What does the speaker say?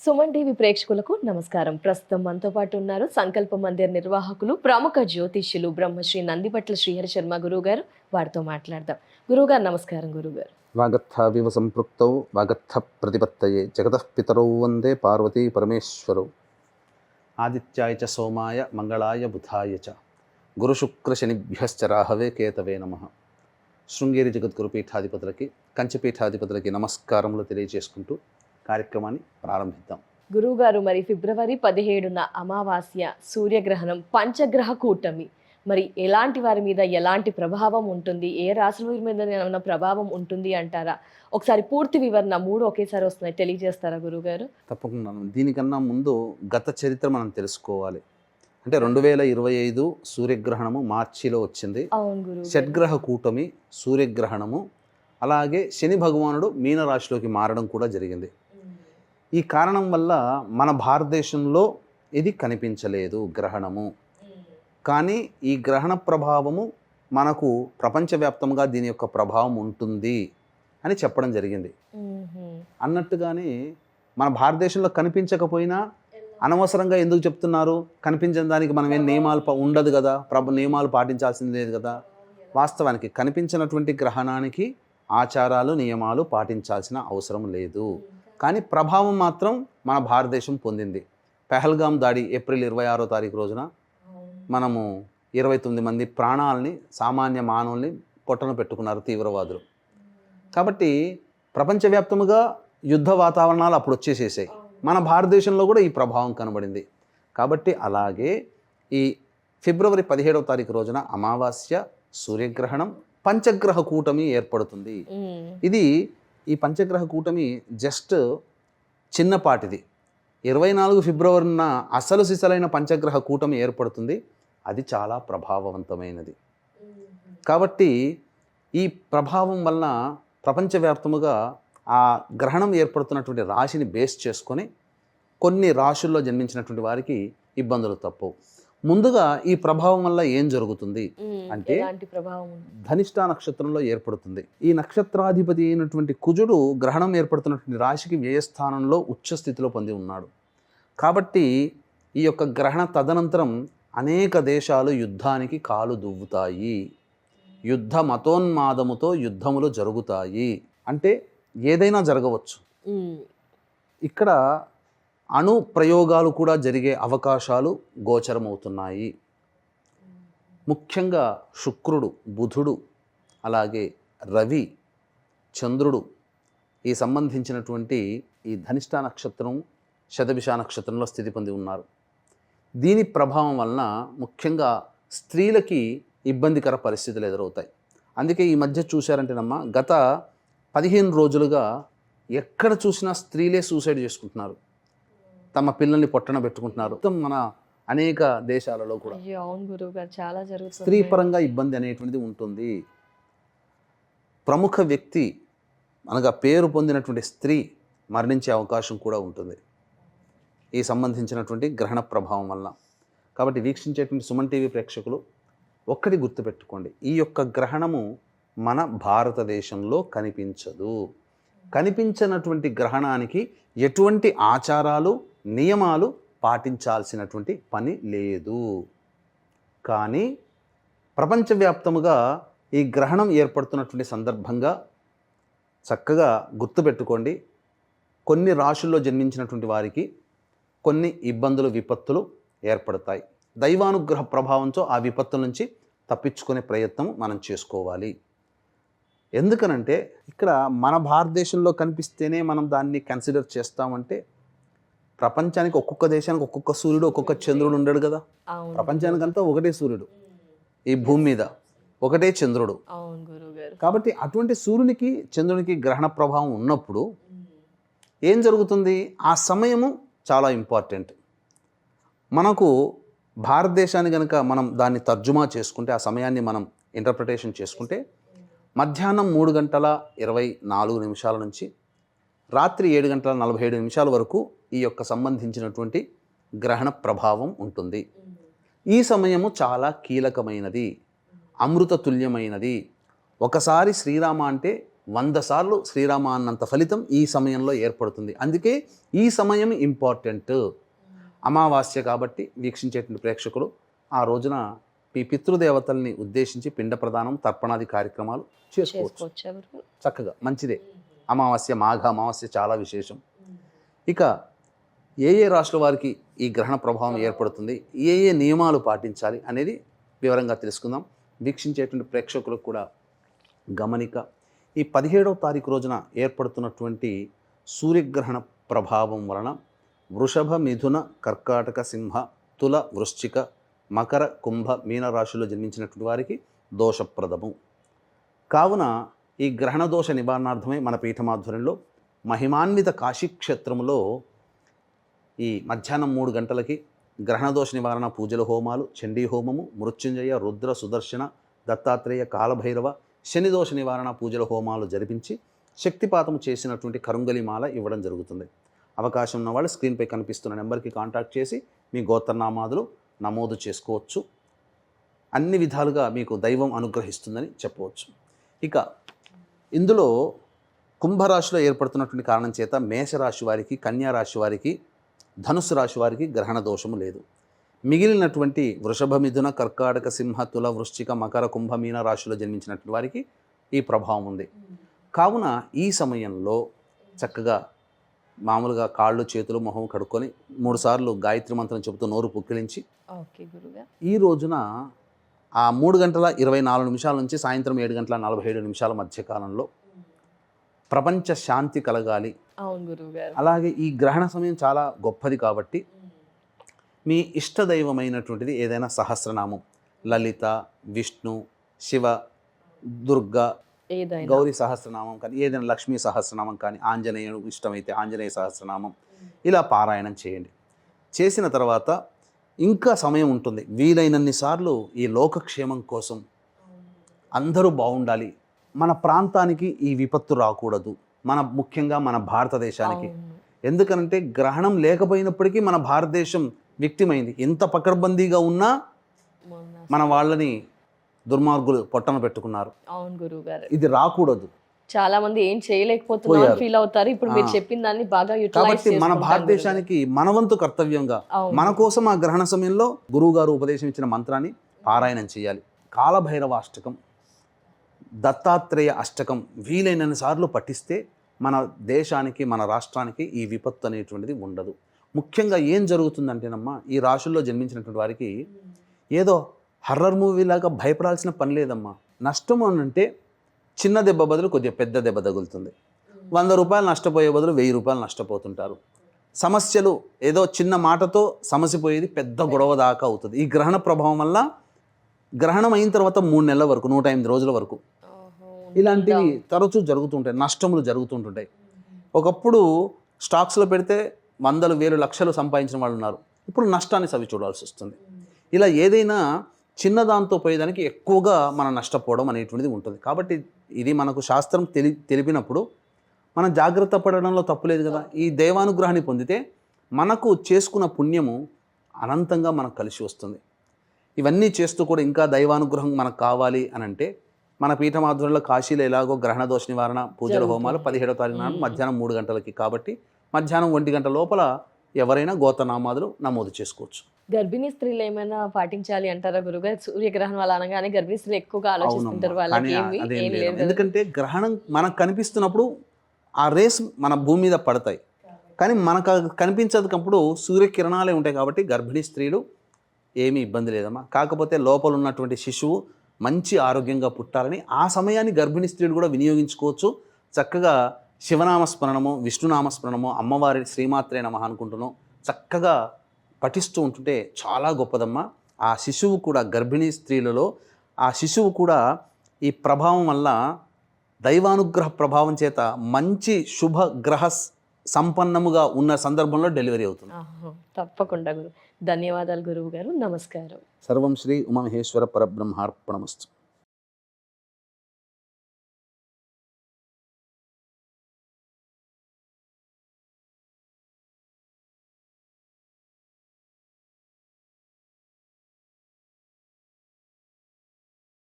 Suman TV ప్రేక్షకులకు నమస్కారం. ప్రస్తుతం మనతో పాటు ఉన్నారు సంకల్ప మందిర్ నిర్వాహకులు, ప్రముఖ జ్యోతిష్యులు బ్రహ్మశ్రీ నందిపట్ల శ్రీహరి శర్మ గురువు గారు. వారితో మాట్లాడదాం. గురువు గారు నమస్కారం. గురువు గారు, వాగర్థావివ సంపృక్తౌ వాగర్థ ప్రతిపత్తయే జగతః పితరౌ వందే పార్వతీ పరమేశ్వరౌ. ఆదిత్యాయ చ సోమాయ మంగళాయ బుధాయ చ గురుశుక్ర శనిభ్యశ్చ రాహవే కేతవే నమః. శృంగేరి జగద్గురు పీఠాధిపతులకి, కంచిపీఠాధిపతులకి నమస్కారములు తెలియజేసుకుంటూ కార్యక్రమాన్ని ప్రారంభిద్దాం. గురువు గారు, మరి ఫిబ్రవరి 17న అమావాస్య, సూర్యగ్రహణం, పంచగ్రహ కూటమి, మరి ఎలాంటి వారి మీద ఎలాంటి ప్రభావం ఉంటుంది, ఏ రాశుల మీద ఏమైనా ప్రభావం ఉంటుంది అంటారా? ఒకసారి పూర్తి వివరణ, మూడు ఒకేసారి వస్తున్నాయి, తెలియజేస్తారా గురువుగారు? తప్పకుండా. దీనికన్నా ముందు గత చరిత్ర మనం తెలుసుకోవాలి. అంటే 2025 సూర్యగ్రహణము మార్చిలో వచ్చింది. అవును గురువు. షడ్గ్రహ కూటమి, సూర్యగ్రహణము, అలాగే శని భగవానుడు మీనరాశిలోకి మారడం కూడా జరిగింది. ఈ కారణం వల్ల మన భారతదేశంలో ఇది కనిపించలేదు గ్రహణము. కానీ ఈ గ్రహణ ప్రభావము మనకు ప్రపంచవ్యాప్తంగా దీని యొక్క ప్రభావం ఉంటుంది అని చెప్పడం జరిగింది. అన్నట్టుగానే మన భారతదేశంలో కనిపించకపోయినా అనవసరంగా ఎందుకు చెప్తున్నారు? కనిపించని దానికి మనం ఏం నియమాలు ఉండదు కదా, నియమాలు పాటించాల్సింది లేదు కదా. వాస్తవానికి కనిపించినటువంటి గ్రహణానికి ఆచారాలు, నియమాలు పాటించాల్సిన అవసరం లేదు. కానీ ప్రభావం మాత్రం మన భారతదేశం పొందింది. పెహల్గాం దాడి ఏప్రిల్ 26వ తారీఖు రోజున మనము 29 మంది ప్రాణాలని, సామాన్య మానవుల్ని పొట్టన పెట్టుకున్నారు తీవ్రవాదులు. కాబట్టి ప్రపంచవ్యాప్తముగా యుద్ధ వాతావరణాలు అప్పుడు వచ్చేసేసాయి. మన భారతదేశంలో కూడా ఈ ప్రభావం కనబడింది. కాబట్టి అలాగే ఈ ఫిబ్రవరి 17వ తారీఖు రోజున అమావాస్య, సూర్యగ్రహణం, పంచగ్రహ కూటమి ఏర్పడుతుంది. ఈ పంచగ్రహ కూటమి జస్ట్ చిన్నపాటిది. 24 ఫిబ్రవరిన అసలు సిసలైన పంచగ్రహ కూటమి ఏర్పడుతుంది. అది చాలా ప్రభావవంతమైనది. కాబట్టి ఈ ప్రభావం వలన ప్రపంచవ్యాప్తముగా ఆ గ్రహణం ఏర్పడుతున్నటువంటి రాశిని బేస్ చేసుకొని కొన్ని రాశుల్లో జన్మించినటువంటి వారికి ఇబ్బందులు తప్పవు. ముందుగా ఈ ప్రభావం వల్ల ఏం జరుగుతుంది అంటే, ధనిష్ఠా నక్షత్రంలో ఏర్పడుతుంది. ఈ నక్షత్రాధిపతి అయినటువంటి కుజుడు గ్రహణం ఏర్పడుతున్నటువంటి రాశికి వ్యయస్థానంలో ఉచ్చ స్థితిలో పొంది ఉన్నాడు. కాబట్టి ఈ యొక్క గ్రహణ తదనంతరం అనేక దేశాలు యుద్ధానికి కాలు దువ్వుతాయి. యుద్ధ మతోన్మాదముతో యుద్ధములు జరుగుతాయి. అంటే ఏదైనా జరగవచ్చు. ఇక్కడ అణు ప్రయోగాలు కూడా జరిగే అవకాశాలు గోచరమవుతున్నాయి. ముఖ్యంగా శుక్రుడు, బుధుడు, అలాగే రవి, చంద్రుడు ఈ సంబంధించినటువంటి ఈ ధనిష్ఠా నక్షత్రం, శతభిష నక్షత్రంలో స్థితి పొంది ఉన్నారు. దీని ప్రభావం వలన ముఖ్యంగా స్త్రీలకి ఇబ్బందికర పరిస్థితులు ఎదురవుతాయి. అందుకే ఈ మధ్య చూశారంటేనమ్మా, గత 15 రోజులుగా ఎక్కడ చూసినా స్త్రీలే సూసైడ్ చేసుకుంటున్నారు, తమ పిల్లల్ని పొట్టన పెట్టుకుంటున్నారు. మన అనేక దేశాలలో కూడా స్త్రీ పరంగా ఇబ్బంది అనేటువంటిది ఉంటుంది. ప్రముఖ వ్యక్తి అనగా పేరు పొందినటువంటి స్త్రీ మరణించే అవకాశం కూడా ఉంటుంది ఈ సంబంధించినటువంటి గ్రహణ ప్రభావం వలన. కాబట్టి వీక్షించేటువంటి సుమన్ టీవీ ప్రేక్షకులు ఒక్కటి గుర్తుపెట్టుకోండి, ఈ యొక్క గ్రహణము మన భారతదేశంలో కనిపించదు. కనిపించినటువంటి గ్రహణానికి ఎటువంటి ఆచారాలు, నియమాలు పాటించాల్సినటువంటి పని లేదు. కానీ ప్రపంచవ్యాప్తముగా ఈ గ్రహణం ఏర్పడుతున్నటువంటి సందర్భంగా చక్కగా గుర్తుపెట్టుకోండి, కొన్ని రాశుల్లో జన్మించినటువంటి వారికి కొన్ని ఇబ్బందులు, విపత్తులు ఏర్పడతాయి. దైవానుగ్రహ ప్రభావంతో ఆ విపత్తుల నుంచి తప్పించుకునే ప్రయత్నం మనం చేసుకోవాలి. ఎందుకనంటే ఇక్కడ మన భారతదేశంలో కనిపిస్తేనే మనం దాన్ని కన్సిడర్ చేస్తామంటే, ప్రపంచానికి ఒక్కొక్క దేశానికి ఒక్కొక్క సూర్యుడు, ఒక్కొక్క చంద్రుడు ఉండడు కదా. ప్రపంచానికంతా ఒకటే సూర్యుడు, ఈ భూమి మీద ఒకటే చంద్రుడు. కాబట్టి అటువంటి సూర్యునికి, చంద్రునికి గ్రహణ ప్రభావం ఉన్నప్పుడు ఏం జరుగుతుంది? ఆ సమయము చాలా ఇంపార్టెంట్. మనకు భారతదేశాన్ని కనుక మనం దాన్ని తర్జుమా చేసుకుంటే, ఆ సమయాన్ని మనం ఇంటర్ప్రిటేషన్ చేసుకుంటే, మధ్యాహ్నం 3:24 నుంచి రాత్రి 7:47 వరకు ఈ యొక్క సంబంధించినటువంటి గ్రహణ ప్రభావం ఉంటుంది. ఈ సమయము చాలా కీలకమైనది, అమృత తుల్యమైనది. ఒకసారి శ్రీరామ అంటే 100 సార్లు శ్రీరామ అన్నంత ఫలితం ఈ సమయంలో ఏర్పడుతుంది. అందుకే ఈ సమయం ఇంపార్టెంట్. అమావాస్య కాబట్టి వీక్షించేటువంటి ప్రేక్షకులు ఆ రోజున మీ పితృదేవతల్ని ఉద్దేశించి పిండ ప్రదానం, తర్పణాది కార్యక్రమాలు చేసుకోవచ్చు. చక్కగా మంచిదే. అమావాస్య, మాఘ అమావాస్య చాలా విశేషం. ఇక ఏ రాశుల వారికి ఈ గ్రహణ ప్రభావం ఏర్పడుతుంది, ఏ నియమాలు పాటించాలి అనేది వివరంగా తెలుసుకుందాం. వీక్షించేటువంటి ప్రేక్షకులకు కూడా గమనిక, ఈ 17వ తారీఖు రోజున ఏర్పడుతున్నటువంటి సూర్యగ్రహణ ప్రభావం వలన వృషభ, మిథున, కర్కాటక, సింహ, తుల, వృశ్చిక, మకర, కుంభ, మీన రాశుల్లో జన్మించినటువంటి వారికి దోషప్రదము. కావున ఈ గ్రహణ దోష నివారణార్థమై మన పీఠమాధ్వర్యంలో మహిమాన్విత కాశీక్షేత్రములో ఈ మధ్యాహ్నం 3 గంటలకి గ్రహణదోష నివారణ పూజల హోమాలు, చండీ హోమము, మృత్యుంజయ, రుద్ర, సుదర్శన, దత్తాత్రేయ, కాలభైరవ, శనిదోష నివారణ పూజల హోమాలు జరిపించి శక్తిపాతం చేసినటువంటి కరుంగలిమాల ఇవ్వడం జరుగుతుంది. అవకాశం ఉన్న వాళ్ళు స్క్రీన్పై కనిపిస్తున్న నెంబర్కి కాంటాక్ట్ చేసి మీ గోత్రనామాదులు నమోదు చేసుకోవచ్చు. అన్ని విధాలుగా మీకు దైవం అనుగ్రహిస్తుందని చెప్పవచ్చు. ఇక ఇందులో కుంభరాశిలో ఏర్పడుతున్నటువంటి కారణం చేత మేషరాశి వారికి, కన్యారాశి వారికి, ధనుస్సు రాశి వారికి గ్రహణ దోషము లేదు. మిగిలినటువంటి వృషభ, మిథున, కర్కాటక, సింహ, తుల, వృశ్చిక, మకర, కుంభ, మీన రాశిలో జన్మించినటువంటి వారికి ఈ ప్రభావం ఉంది. కావున ఈ సమయంలో చక్కగా మామూలుగా కాళ్ళు, చేతులు, మొహం కడుక్కొని 3 సార్లు గాయత్రి మంత్రం చెబుతూ నోరు పుక్కిలించి ఈ రోజున ఆ 3 గంటల 24 నిమిషాల నుంచి సాయంత్రం 7 గంటల 47 నిమిషాల మధ్య కాలంలో ప్రపంచ శాంతి కలగాలి. అలాగే ఈ గ్రహణ సమయం చాలా గొప్పది కాబట్టి మీ ఇష్టదైవమైనటువంటిది ఏదైనా సహస్రనామం, లలిత, విష్ణు, శివ, దుర్గా, గౌరీ సహస్రనామం కానీ, ఏదైనా లక్ష్మీ సహస్రనామం కానీ, ఆంజనేయుడు ఇష్టమైతే ఆంజనేయ సహస్రనామం, ఇలా పారాయణం చేయండి. చేసిన తర్వాత ఇంకా సమయం ఉంటుంది. వీలైనన్ని సార్లు ఈ లోకక్షేమం కోసం అందరూ బాగుండాలి, మన ప్రాంతానికి ఈ విపత్తు రాకూడదు, ముఖ్యంగా మన భారతదేశానికి. ఎందుకంటే గ్రహణం లేకపోయినప్పటికీ మన భారతదేశం విక్టిమ్ అయింది. ఎంత పకడ్బందీగా ఉన్నా మన వాళ్ళని దుర్మార్గులు పొట్టన పెట్టుకున్నారు. అవును గురువుగారు, ఇది రాకూడదు. చాలా మంది ఏం చేయలేకపోతున్నారు ఫీల్ అవుతారు. ఇప్పుడు మీరు చెప్పిన దాన్ని బాగా కాబట్టి మన భారతదేశానికి మనవంతు కర్తవ్యంగా మన కోసం ఆ గ్రహణ సమయంలో గురువు గారు ఉపదేశం ఇచ్చిన మంత్రాన్ని పారాయణం చేయాలి. కాలభైరవ అష్టకం, దత్తాత్రేయ అష్టకం వీలైనన్ని సార్లు పఠిస్తే మన దేశానికి, మన రాష్ట్రానికి ఈ విపత్తు అనేటువంటిది ఉండదు. ముఖ్యంగా ఏం జరుగుతుందంటేనమ్మా, ఈ రాశుల్లో జన్మించినటువంటి వారికి ఏదో హర్రర్ మూవీ లాగా భయపడాల్సిన పని లేదమ్మా. నష్టం అంటే చిన్న దెబ్బ బదులు కొద్దిగా పెద్ద దెబ్బ తగులుతుంది. 100 రూపాయలు నష్టపోయే బదులు 1000 రూపాయలు నష్టపోతుంటారు. సమస్యలు ఏదో చిన్న మాటతో సమస్య పోయేది పెద్ద గొడవ దాకా అవుతుంది. ఈ గ్రహణ ప్రభావం వల్ల గ్రహణం అయిన తర్వాత 3 నెలల వరకు, 108 రోజుల వరకు ఇలాంటివి తరచూ జరుగుతుంటాయి, నష్టములు జరుగుతుంటుంటాయి. ఒకప్పుడు స్టాక్స్లో పెడితే 100,000, 1,000, లక్షలు సంపాదించిన వాళ్ళు ఉన్నారు. ఇప్పుడు నష్టాన్ని సవి చూడాల్సి వస్తుంది. ఇలా ఏదైనా చిన్నదాంతో పోయేదానికి ఎక్కువగా మనం నష్టపోవడం అనేటువంటిది ఉంటుంది. కాబట్టి ఇది మనకు శాస్త్రం తెలిపినప్పుడు మనం జాగ్రత్త పడడంలో తప్పులేదు కదా. ఈ దైవానుగ్రహాన్ని పొందితే మనకు చేసుకున్న పుణ్యము అనంతంగా మనకు కలిసి వస్తుంది. ఇవన్నీ చేస్తూ కూడా ఇంకా దైవానుగ్రహం మనకు కావాలి అని అంటే మన పీఠమాధ్వర్యంలో కాశీలో ఎలాగో గ్రహణ దోష నివారణ పూజల హోమాలు 17వ తారీఖు నాడు మధ్యాహ్నం 3 గంటలకి, కాబట్టి మధ్యాహ్నం 1 గంట లోపల ఎవరైనా గోత్రనామాదులు నమోదు చేసుకోవచ్చు. గర్భిణీ స్త్రీలు ఏమైనా పాటించాలి అంటారా గురుగారు? సూర్యగ్రహణం వల్ల అనగానే గర్భిణీ స్త్రీలు ఎక్కువగా ఆలోచిస్తుంటారు. వాళ్ళకి ఎందుకంటే గ్రహణం మనకు కనిపిస్తున్నప్పుడు ఆ రేస్ మన భూమి మీద పడతాయి, కానీ మనకు కనిపించదప్పుడు సూర్యకిరణాలే ఉంటాయి. కాబట్టి గర్భిణీ స్త్రీలు ఏమీ ఇబ్బంది లేదమ్మా. కాకపోతే లోపల ఉన్నటువంటి శిశువు మంచి ఆరోగ్యంగా పుట్టాలని ఆ సమయాన్ని గర్భిణీ స్త్రీలు కూడా వినియోగించుకోవచ్చు. చక్కగా శివనామస్మరణము, విష్ణునామస్మరణము, అమ్మవారి శ్రీమాత్రే నమః అనుకుంటున్నాం చక్కగా పఠిస్తూ ఉంటుంటే చాలా గొప్పదమ్మా. ఆ శిశువు కూడా, గర్భిణీ స్త్రీలలో ఆ శిశువు కూడా ఈ ప్రభావం వల్ల, దైవానుగ్రహ ప్రభావం చేత మంచి శుభ గ్రహ సంపన్నముగా ఉన్న సందర్భంలో డెలివరీ అవుతుంది. తప్పకుండా గురు. ధన్యవాదాలు గురువు గారు. నమస్కారం. సర్వం శ్రీ ఉమామహేశ్వర పరబ్రహ్మార్పణమస్తు.